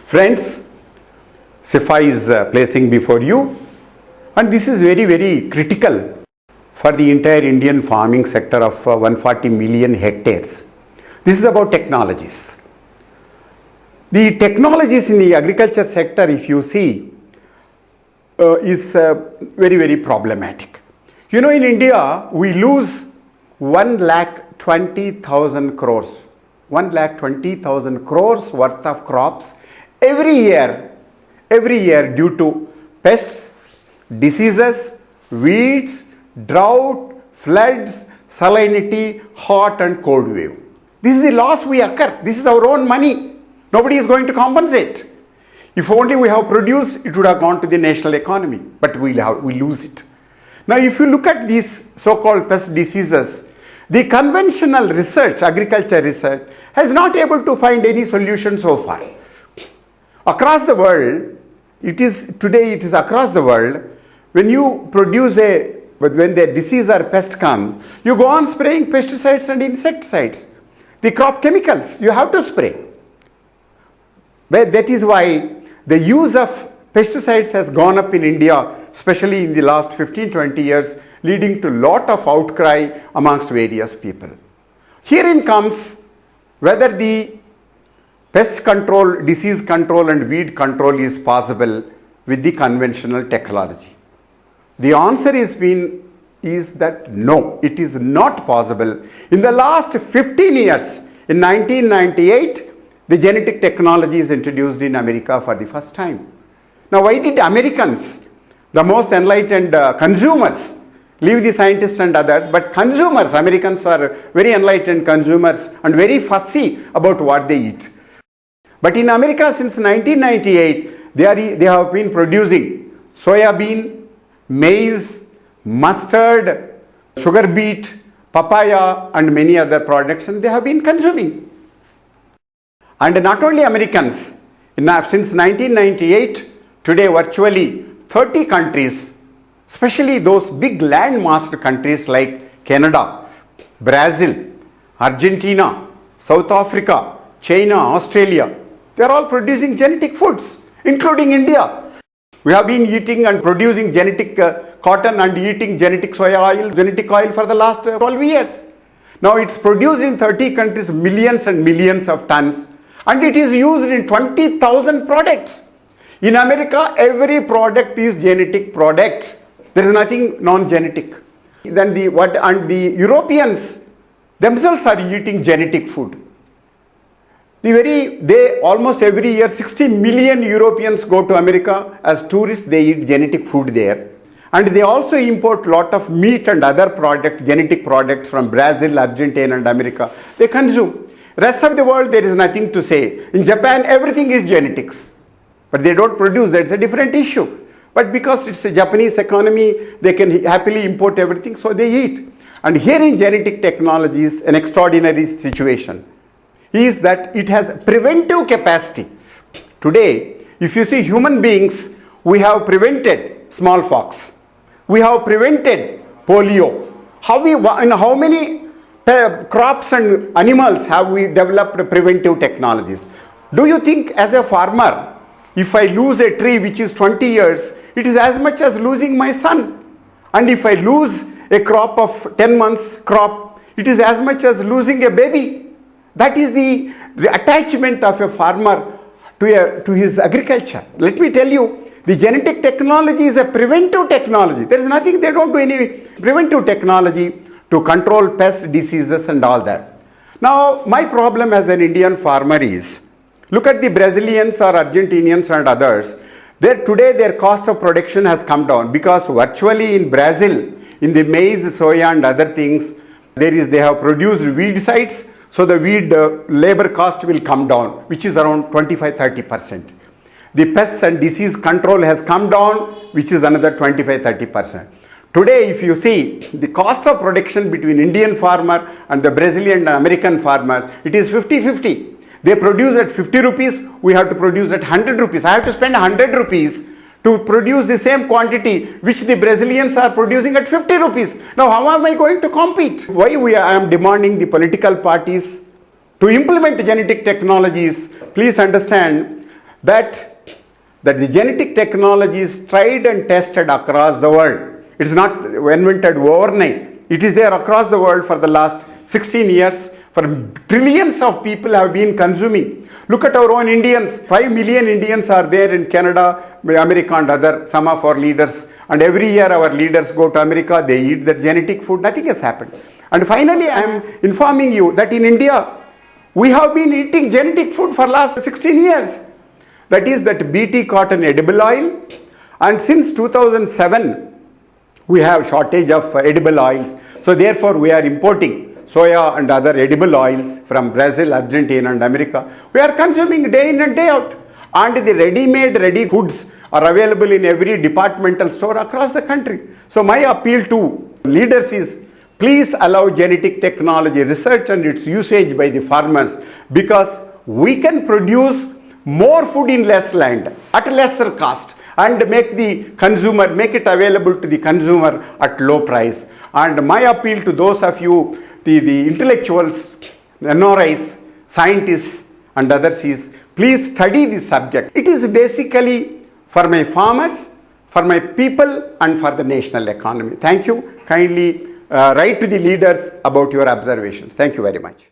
Friends, CIFA is placing before you, and this is very, very critical for the entire Indian farming sector of 140 million hectares. This is about technologies. The technologies in the agriculture sector, if you see, is very, very problematic. You know, in India, we lose 1,20,000 crores. 1,20,000 crores worth of crops every year due to pests, diseases, weeds, drought, floods, salinity, hot and cold wave. This is the loss we occur. This is our own money. Nobody is going to compensate. If only we have produced, it would have gone to the national economy, but we lose it. Now, if you look at these so-called pest diseases, the conventional research, agriculture research, has not able to find any solution so far. Across the world, today it is across the world, when you produce when the disease or pest comes, you go on spraying pesticides and insecticides. The crop chemicals, you have to spray. But that is why the use of pesticides has gone up in India, especially in the last 15-20 years, leading to a lot of outcry amongst various people. Herein comes whether the pest control, disease control and weed control is possible with the conventional technology. The answer is that no, it is not possible. In the last 15 years, in 1998, the genetic technology is introduced in America for the first time. Now, why did Americans, the most enlightened consumers, leave the scientists and others, but consumers, Americans are very enlightened consumers and very fussy about what they eat. But in America since 1998, they have been producing soya bean, maize, mustard, sugar beet, papaya and many other products, and they have been consuming. And not only Americans, since 1998, today virtually 30 countries, especially those big landmassed countries like Canada, Brazil, Argentina, South Africa, China, Australia, they are all producing genetic foods, including India. We have been eating and producing genetic cotton and eating genetic soya oil, genetic oil for the last 12 years. Now it's produced in 30 countries, millions and millions of tons, and it is used in 20,000 products. In America, every product is genetic product. There is nothing non-genetic. Then the Europeans themselves are eating genetic food. Almost every year 60 million Europeans go to America as tourists. They eat genetic food there. And they also import lot of meat and other products, genetic products from Brazil, Argentina and America. They consume. Rest of the world, there is nothing to say. In Japan, everything is genetics. But they don't produce. That's a different issue. But because it's a Japanese economy, they can happily import everything, so they eat. And here in genetic technologies, an extraordinary situation is that it has preventive capacity. Today, if you see human beings, we have prevented smallpox. We have prevented polio. In how many crops and animals have we developed preventive technologies? Do you think as a farmer, if I lose a tree which is 20 years, it is as much as losing my son. And if I lose a crop of 10 months crop, it is as much as losing a baby. That is the attachment of a farmer to his agriculture. Let me tell you, the genetic technology is a preventive technology. There is nothing, they don't do any preventive technology to control pests, diseases and all that. Now, my problem as an Indian farmer is, look at the Brazilians or Argentinians and others. Today their cost of production has come down because virtually in Brazil, in the maize, soya and other things, they have produced weedicides, so the weed labor cost will come down, which is around 25-30%. The pests and disease control has come down, which is another 25-30%. Today, if you see the cost of production between Indian farmer and the Brazilian and American farmer, it is 50-50. They produce at 50 rupees, we have to produce at 100 rupees. I have to spend 100 rupees to produce the same quantity which the Brazilians are producing at 50 rupees. Now, how am I going to compete? Why I am demanding the political parties To implement genetic technologies, please understand that the genetic technology is tried and tested across the world. It's not invented overnight. It is there across the world for the last 16 years. For trillions of people have been consuming. Look at our own Indians. 5 million Indians are there in Canada, America and other, some of our leaders. And every year our leaders go to America, they eat that genetic food. Nothing has happened. And finally, I am informing you that in India, we have been eating genetic food for last 16 years. That is that BT cotton edible oil. And since 2007, we have shortage of edible oils. So therefore, we are importing soya and other edible oils from Brazil, Argentina and America. We are consuming day in and day out. And the ready foods are available in every departmental store across the country. So my appeal to leaders is, please allow genetic technology research and its usage by the farmers, because we can produce more food in less land at lesser cost and make it available to the consumer at low price. And my appeal to those of you, the intellectuals, NRIs, scientists and others is, please study this subject. It is basically for my farmers, for my people and for the national economy. Thank you. Kindly write to the leaders about your observations. Thank you very much.